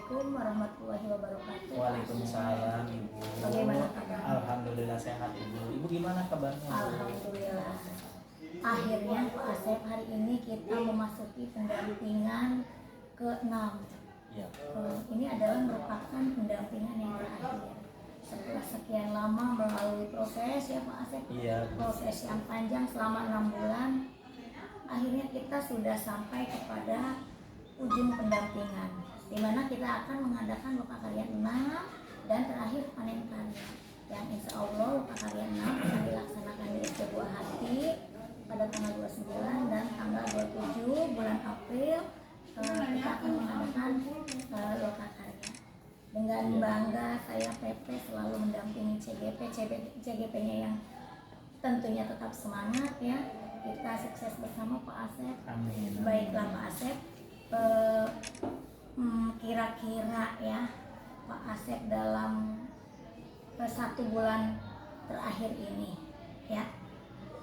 Assalamualaikum warahmatullahi wabarakatuh. Waalaikumsalam Ibu. Bagaimana kabar? Alhamdulillah sehat Ibu. Ibu gimana kabarnya? Alhamdulillah. Akhirnya Pak Asep, hari ini kita memasuki pendampingan ke-6. Iya. Ini adalah merupakan pendampingan yang terakhir. Setelah sekian lama melalui proses ya Pak Asep, Iya. proses yang panjang selama 6 bulan, akhirnya kita sudah sampai kepada ujung pendampingan, di mana kita akan mengadakan lokakarya 6 dan terakhir panen karya, yang insya Allah lokakarya 6 akan dilaksanakan di SD Buah Hati pada tanggal 29 dan tanggal 27 bulan April. Kita akan mengadakan lokakarya. Dengan bangga saya PP selalu mendampingi CGP-nya yang tentunya tetap semangat ya. Kita sukses bersama Pak Asep. Amin. Baiklah Pak Asep, kira-kira ya Pak Asep dalam 1 bulan terakhir ini ya,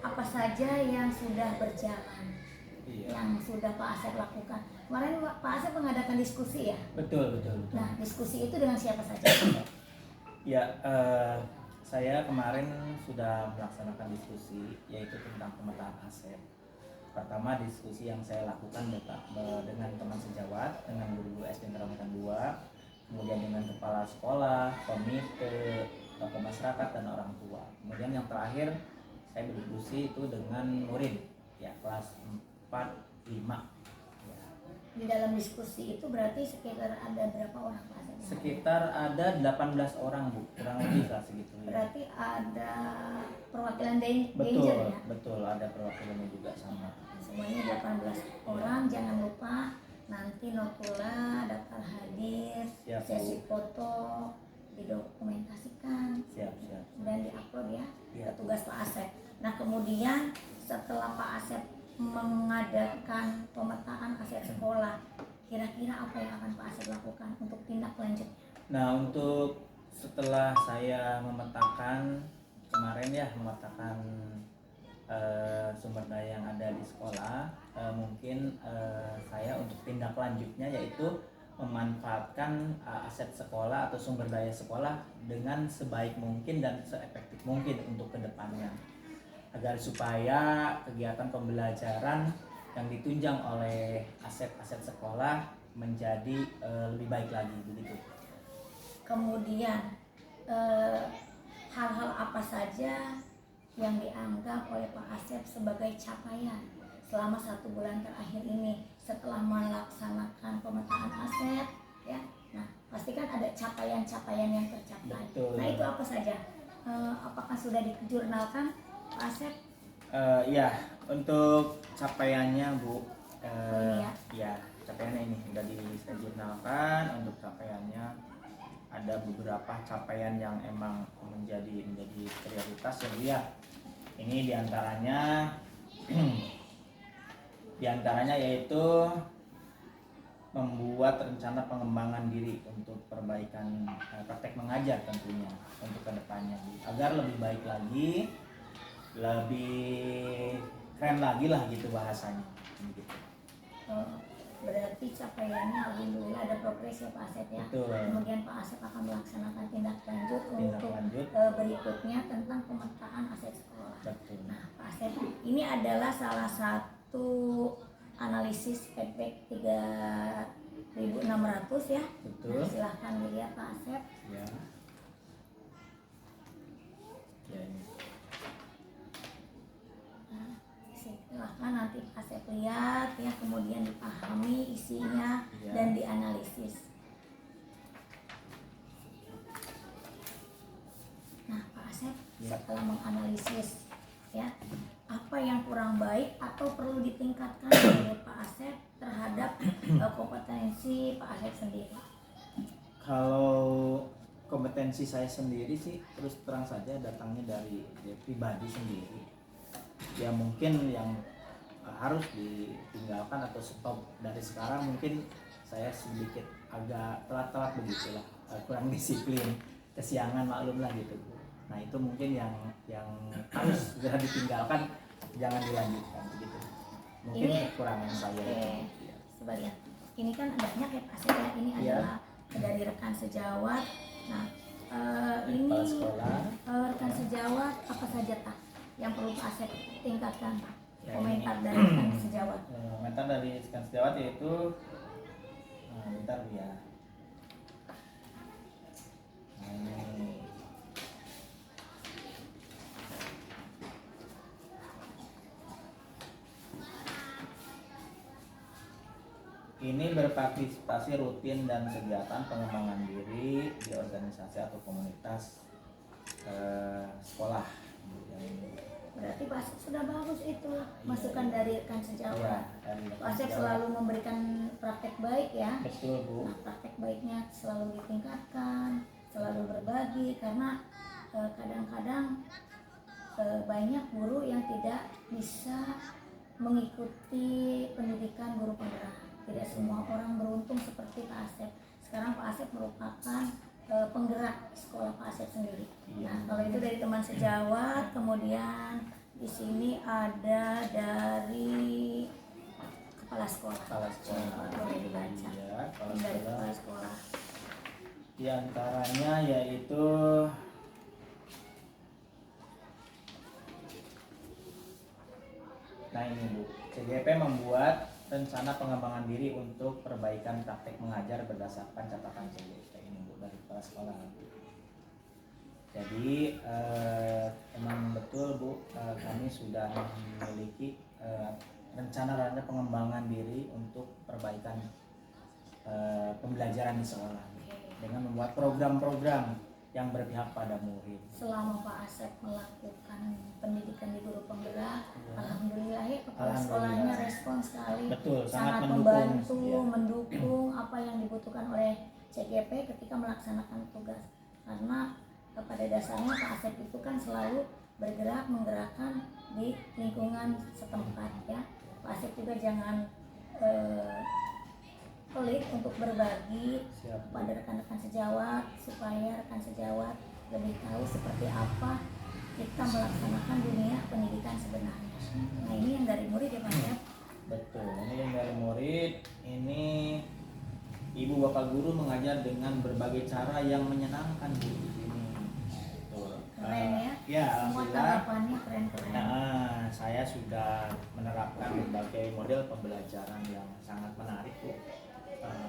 apa saja yang sudah berjalan, yang sudah Pak Asep lakukan? Kemarin Pak Asep mengadakan diskusi ya? Betul. Nah, diskusi itu dengan siapa saja? Ya, saya kemarin sudah melaksanakan diskusi yaitu tentang pemetaan aset. Pertama, diskusi yang saya lakukan dengan teman sejawat, dengan guru-guru SD Kecamatan 2, kemudian dengan kepala sekolah, komite, tokoh masyarakat dan orang tua. Kemudian yang terakhir saya berdiskusi itu dengan murid ya kelas 4, 5. Ya. Di dalam diskusi itu berarti sekitar ada berapa orang Pak Asep? Sekitar ada 18 orang Bu, kurang lebih lah segitu ya. Berarti ada perwakilan Danger Betul, ya? betul, ada perwakilannya juga sama. Semuanya 18 orang. Jangan lupa nanti notula, daftar hadir, Siap, sesi foto didokumentasikan Siap. dan diupload ya Ya. petugas Pak Asep. Nah, kemudian setelah Pak Asep mengadakan pemetaan aset sekolah, kira-kira apa yang akan Pak Asep lakukan untuk tindak lanjut? Nah, untuk setelah saya memetakan kemarin ya, memetakan sumber daya yang ada di sekolah, mungkin saya untuk tindak lanjutnya yaitu memanfaatkan aset sekolah atau sumber daya sekolah dengan sebaik mungkin dan seefektif mungkin untuk kedepannya, agar supaya kegiatan pembelajaran yang ditunjang oleh aset-aset sekolah menjadi lebih baik lagi begitu. Kemudian hal-hal apa saja yang dianggap oleh Pak Asep sebagai capaian selama 1 bulan terakhir ini setelah melaksanakan pemetaan aset ya? Nah, pastikan ada capaian-capaian yang tercapai. Betul. Nah, itu apa saja? Apakah sudah dijurnalkan Pak Asep? Ya, untuk capaiannya Bu, Iya. ya capaiannya ini sudah dijurnalkan. Untuk capaiannya ada beberapa capaian yang emang menjadi prioritas ya Bu ya. Ini diantaranya yaitu membuat rencana pengembangan diri untuk perbaikan praktek mengajar tentunya untuk kedepannya Bu, agar lebih baik lagi, lebih keren lagi lah gitu bahasanya gitu. Berarti capaiannya alhamdulillah ada progres ya Pak Asep ya. Betul. Kemudian Pak Asep akan melaksanakan tindak lanjut untuk berikutnya tentang pemetaan aset sekolah. Betul. Nah Pak Asep, ini adalah salah satu analisis PPK 3600 ya. Betul. Nah, silahkan dilihat Pak Asep. Ya. Ya ini. Silahkan nanti Pak Asep lihat ya, kemudian dipahami isinya dan dianalisis. Nah Pak Asep, setelah menganalisis ya, apa yang kurang baik atau perlu ditingkatkan oleh Pak Asep terhadap kompetensi Pak Asep sendiri? Kalau kompetensi saya sendiri sih terus terang saja datangnya dari pribadi sendiri. Ya mungkin yang harus ditinggalkan atau stop dari sekarang, mungkin saya sedikit agak telat begitulah, kurang disiplin, kesiangan maklum lah gitu. Nah itu mungkin yang harus segera ditinggalkan, jangan dilanjutkan begitu. Mungkin Ini kekurangan saya. sebaliknya, ini kan banyak ya Pak Asep ya, ini adalah dari rekan sejawat. Nah, ini Kepala sekolah. rekan sejawat apa saja tak yang perlu Pak Asep tingkatkan Ya, komentar ini. dari rekan sejawat? Komentar dari rekan sejawat yaitu bentar ya. Ini berpartisipasi rutin dan kegiatan pengembangan diri di organisasi atau komunitas sekolah. Berarti Pak Asep sudah bagus itu masukan dari rekan sejawat. Pak Asep selalu memberikan praktek baik ya. Betul Bu. Nah, praktek baiknya selalu ditingkatkan, selalu berbagi karena kadang-kadang banyak guru yang tidak bisa mengikuti pendidikan guru penggerak. Tidak semua orang beruntung seperti Pak Asep. Sekarang Pak Asep merupakan penggerak sekolah Pak Asep sendiri. Nah, kalau itu dari teman sejawat, kemudian di sini ada dari kepala sekolah. Kepala sekolah. Boleh dibaca. Iya, Dari kepala sekolah. Di antaranya yaitu nah ini Bu, CGP membuat rencana pengembangan diri untuk perbaikan praktek mengajar berdasarkan catatan CGP ini Bu dari kepala sekolah. Jadi memang betul Bu, kami sudah memiliki rencana pengembangan diri untuk perbaikan pembelajaran di sekolah dengan membuat program-program yang berpihak pada murid. Selama Pak Asep melakukan pendidikan di guru penggerak, alhamdulillah ya kepala sekolahnya respon sekali. Betul, sangat membantu, mendukung apa yang dibutuhkan oleh CGP ketika melaksanakan tugas. Karena pada dasarnya Pak Asep itu kan selalu bergerak menggerakkan di lingkungan setempat ya. Pak Asep juga jangan pelit untuk berbagi kepada rekan-rekan sejawat supaya rekan sejawat lebih tahu seperti apa kita melaksanakan dunia pendidikan sebenarnya. Nah, ini yang dari murid ya Pak ya? Betul, ini yang dari murid. Ini ibu bapak guru mengajar dengan berbagai cara yang menyenangkan Bu di sini. Keren ya? Ya, semua alhamdulillah. tanggapannya keren-keren. Nah, saya sudah menerapkan berbagai model pembelajaran yang sangat menarik Bu.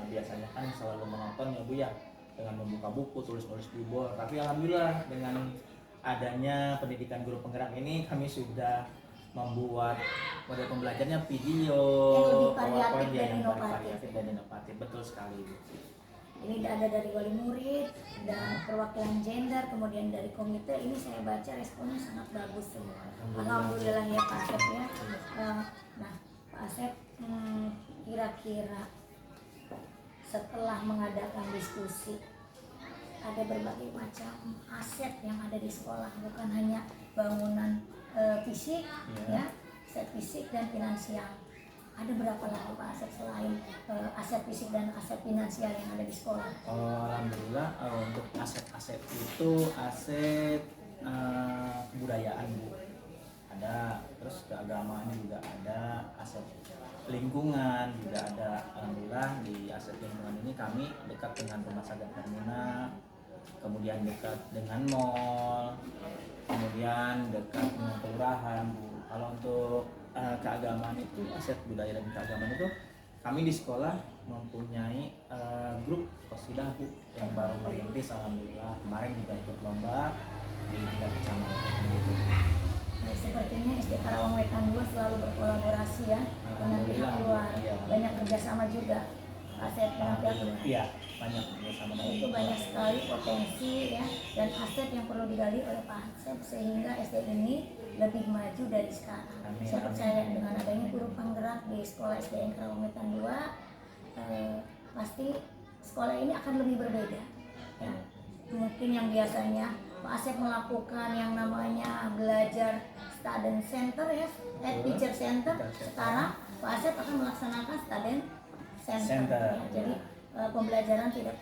Biasanya kan selalu menonton ya Bu ya, dengan membuka buku, tulis-tulis di board. Tapi alhamdulillah dengan adanya pendidikan guru penggerak ini kami sudah membuat model pembelajarannya video yang lebih variatif dan yang inovatif. variatif dan inovatif. Betul sekali Bu. Ini ada dari wali murid dan perwakilan gender, kemudian dari komite. Ini saya baca responnya sangat bagus semua. Alhamdulillah ya Pak Asep ya. Nah Pak Asep, kira-kira setelah mengadakan diskusi, ada berbagai macam aset yang ada di sekolah, bukan hanya bangunan fisik ya, aset fisik dan finansial. Ada berapa lagi Pak Asep selain aset fisik dan aset finansial yang ada di sekolah? Alhamdulillah untuk aset-aset itu aset kebudayaan Bu, ada, terus keagamaan juga ada, aset lingkungan juga ada. Alhamdulillah di aset lingkungan ini kami dekat dengan rumah sakit Hermina, kemudian dekat dengan mall, kemudian dekat dengan kelurahan Bu. Kalau untuk keagamaan itu, aset budaya dan keagamaan itu kami di sekolah mempunyai grup qasidah Bu yang baru merintis. Alhamdulillah kemarin juga ikut lomba di tingkat kecamatan gitu. Sepertinya SD Karawang Wetan 2 selalu berkolaborasi ya dengan pihak luar, banyak kerjasama juga aset dengan pihak luar. Iya, banyak kerjasama. Nah, itu banyak sekali potensi ya dan aset yang perlu digali oleh Pak Asep sehingga SD ini lebih maju dari sekarang. Saya percaya dengan adanya guru penggerak di sekolah SDN Karawang Wetan 2, pasti sekolah ini akan lebih berbeda. Ya. Mungkin yang biasanya Pak Asep melakukan yang namanya belajar student center ya, teacher center. Sekarang Pak Asep akan melaksanakan student center. Ya. Jadi pembelajaran tidak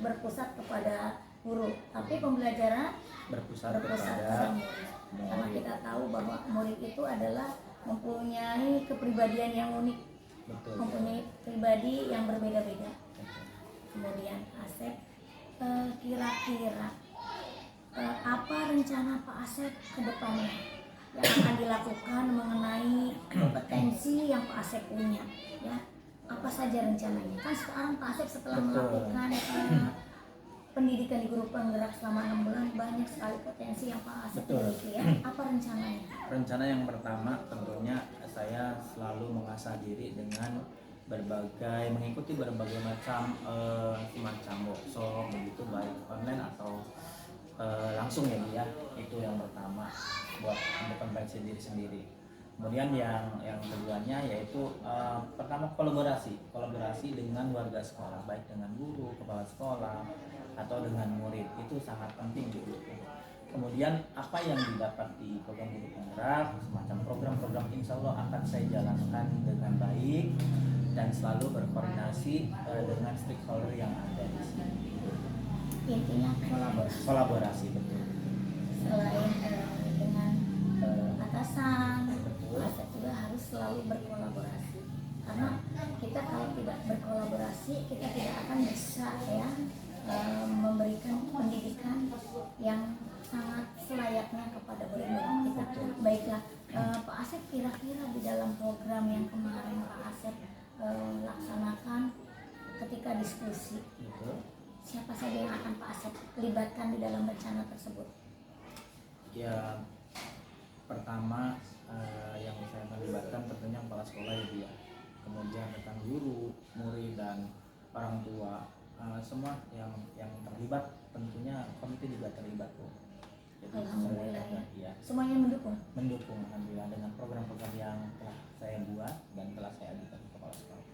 berpusat kepada guru, tapi pembelajaran berpusat pada murid. Karena kita tahu bahwa murid itu adalah mempunyai kepribadian yang unik, mempunyai pribadi yang berbeda-beda. Kemudian Asep, kira-kira apa rencana Pak Asep ke depannya yang akan dilakukan mengenai kompetensi yang Pak Asep punya, ya? Apa saja rencananya? Kan sekarang Pak Asep setelah Betul. melakukan pendidikan di guru penggerak selama 6 bulan, banyak sekali potensi yang Pak Asep Betul. miliki, ya. Apa rencananya? Rencana yang pertama tentunya saya selalu mengasah diri dengan mengikuti berbagai macam semacam workshop begitu, baik online atau langsung ya dia. Itu yang pertama buat kompetensi diri sendiri. Kemudian yang keduanya yaitu pertama kolaborasi dengan warga sekolah, baik dengan guru, kepala sekolah atau dengan murid, itu sangat penting gitu. Kemudian apa yang didapat di program guru penggerak, semacam program-program insya Allah akan saya jalankan dengan baik dan selalu berkoordinasi dengan stakeholder yang ada di sini. Intinya Kolaborasi betul. Selain dengan atasan, Betul. Pak Asep juga harus selalu berkolaborasi. Karena kita kalau tidak berkolaborasi, kita tidak akan bisa, ya, memberikan pendidikan yang sangat selayaknya kepada murid-murid kita. Baiklah, Pak Asep, kira-kira di dalam program yang kemarin Pak Asep laksanakan ketika diskusi, Betul. siapa saja yang akan Pak Asep libatkan di dalam rencana tersebut? Ya, pertama yang saya akan libatkan tentunya kepala sekolah ya dia. Kemudian rekan guru, murid dan orang tua, semua yang terlibat, tentunya komite juga terlibat tuh. Jadi Alhamdulillah, saya, ya. Semuanya mendukung. alhamdulillah dengan program-program yang telah saya buat dan telah saya ajukan ke kepala sekolah.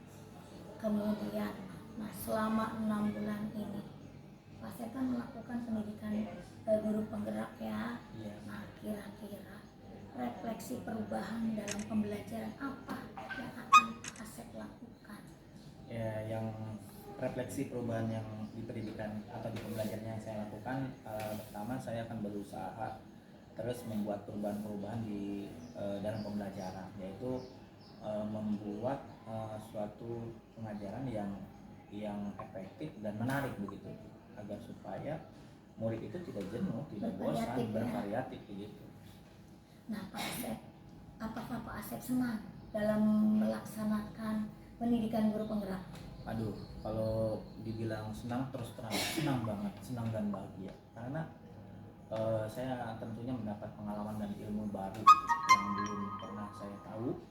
Kemudian, nah, selama 6 bulan ini Pak Asep kan melakukan pendidikan guru penggerak, ya. Iya. Nah, kira-kira refleksi perubahan dalam pembelajaran apa yang akan Pak Asep lakukan? Ya, yang refleksi perubahan yang di pendidikan atau di pembelajaran yang saya lakukan, pertama saya akan berusaha terus membuat perubahan-perubahan di dalam pembelajaran, yaitu membuat suatu pengajaran yang efektif dan menarik begitu, agar supaya murid itu tidak jenuh, tidak bosan, Bervariatif, ya. bervariatif begitu. Nah, Pak Asep, apakah Pak Asep senang dalam melaksanakan pendidikan guru penggerak? Aduh, kalau dibilang senang, terus terang senang banget, senang dan bahagia, karena saya tentunya mendapat pengalaman dan ilmu baru yang belum pernah saya tahu,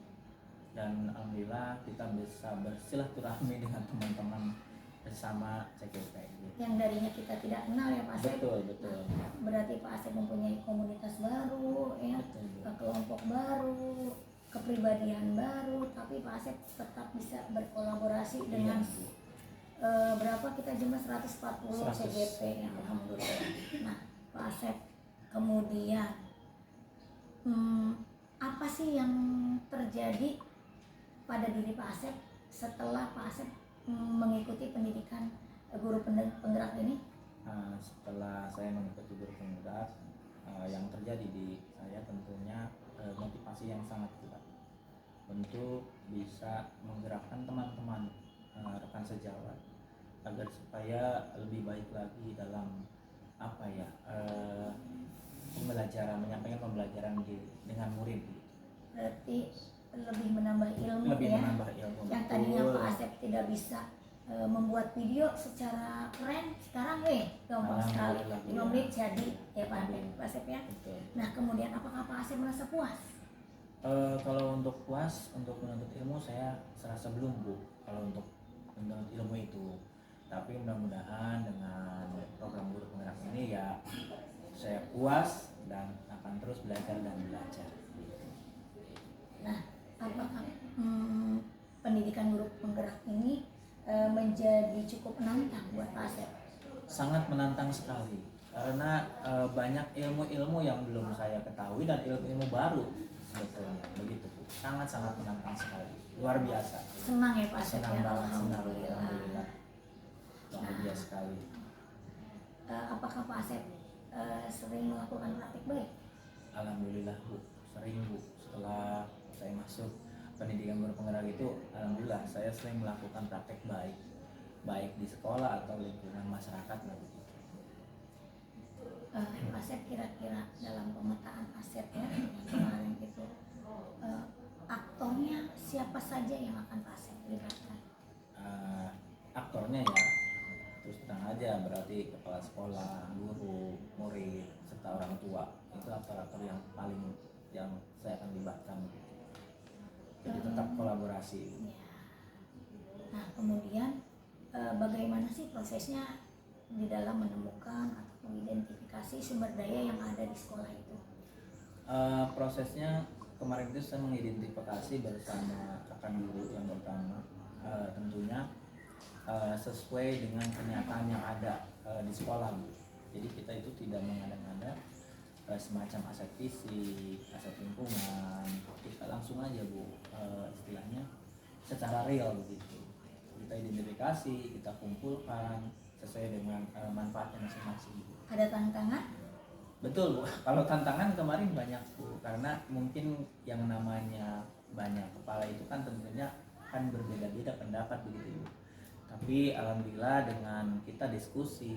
dan alhamdulillah kita bisa bersilaturahmi dengan teman-teman bersama CGP gitu. Yang darinya kita tidak kenal, ya Pak Asep. Betul. Berarti Pak Asep mempunyai komunitas baru, ya, Betul. kelompok baru, kepribadian baru, tapi Pak Asep tetap bisa berkolaborasi dengan berapa kita jumlah 140 CGP, ya, alhamdulillah. Nah, Pak Asep, kemudian apa sih yang terjadi pada diri Pak Asep setelah Pak Asep mengikuti pendidikan guru penggerak ini? Setelah saya mengikuti guru penggerak, yang terjadi di saya tentunya motivasi yang sangat kuat untuk bisa menggerakkan teman-teman rekan sejawat agar supaya lebih baik lagi dalam pembelajaran, menyampaikan pembelajaran dengan murid. Berarti lebih menambah ilmu, Lebih ya. menambah ilmu. Yang tadinya Pak Asep tidak bisa membuat video secara keren, sekarang gampang sekali, 5 menit jadi, ya Pak Asep, ya. Betul. Nah, kemudian apakah Pak Asep merasa puas? Kalau untuk puas, untuk menuntut ilmu saya serasa belum, Bu, kalau untuk menuntut ilmu itu. Tapi mudah-mudahan dengan program guru penggerak ini ya saya puas dan akan terus belajar dan belajar. Nah, apakah pendidikan guru penggerak ini menjadi cukup menantang buat Pak Asep? Sangat menantang sekali, karena banyak ilmu-ilmu yang belum saya ketahui dan ilmu-ilmu baru sebetulnya begitu, Bu. Sangat-sangat menantang sekali, luar biasa. Senang ya Pak Asep, Senang ya? banget, Alhamdulillah. Bahagia sekali. Apakah Pak Asep sering melakukan praktik baik? Alhamdulillah, Bu, sering, Bu. Setelah saya masuk pendidikan guru penggerak itu, alhamdulillah saya sering melakukan praktek baik baik di sekolah atau lingkungan masyarakat lah begitu. Pak Asep, kira-kira dalam pemetaan aset ya kemarin itu aktornya siapa saja yang akan Pak Asep libatkan? Aktornya ya terus terang aja berarti kepala sekolah, guru, murid, serta orang tua. Itu aktor-aktor yang paling yang saya akan libatkan gitu. Jadi tetap kolaborasi. Ya. Nah kemudian bagaimana sih prosesnya di dalam menemukan atau mengidentifikasi sumber daya yang ada di sekolah itu? Prosesnya kemarin itu saya mengidentifikasi bersama rekan guru yang pertama, tentunya sesuai dengan kenyataan yang ada di sekolah Bu. Jadi kita itu tidak mengada-ngada semacam aset fisik, aset lingkungan, kita langsung aja Bu, istilahnya secara real begitu. Kita identifikasi, kita kumpulkan sesuai dengan manfaatnya masing-masing. Ada tantangan? Betul Bu, kalau tantangan kemarin banyak Bu, karena mungkin yang namanya banyak kepala itu kan tentunya kan berbeda-beda pendapat begitu Bu. Tapi alhamdulillah dengan kita diskusi,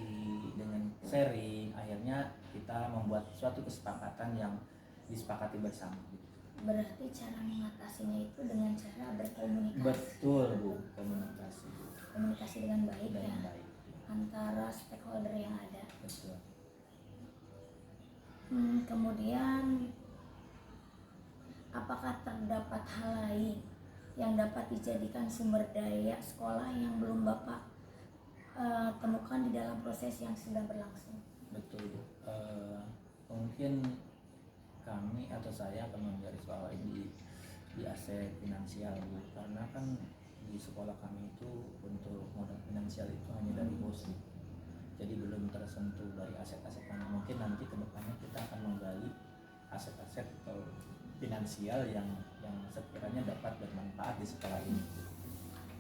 dengan sharing, akhirnya kita membuat suatu kesepakatan yang disepakati bersama. Berarti cara mengatasinya itu dengan cara berkomunikasi. Betul Bu, komunikasi. Komunikasi dengan baik Dengan ya, baik. antara stakeholder yang ada. Betul. Kemudian apakah terdapat hal lain yang dapat dijadikan sumber daya sekolah yang belum Bapak temukan di dalam proses yang sedang berlangsung? Betul Bu. Mungkin kami atau saya akan menggarisbawahi di aset finansial Bu, karena kan di sekolah kami itu untuk modal finansial itu hanya dari BOS Bu. Jadi belum tersentuh dari aset-aset kami. Mungkin nanti kedepannya kita akan menggali aset-aset atau finansial yang sekiranya dapat bermanfaat di sekolah ini.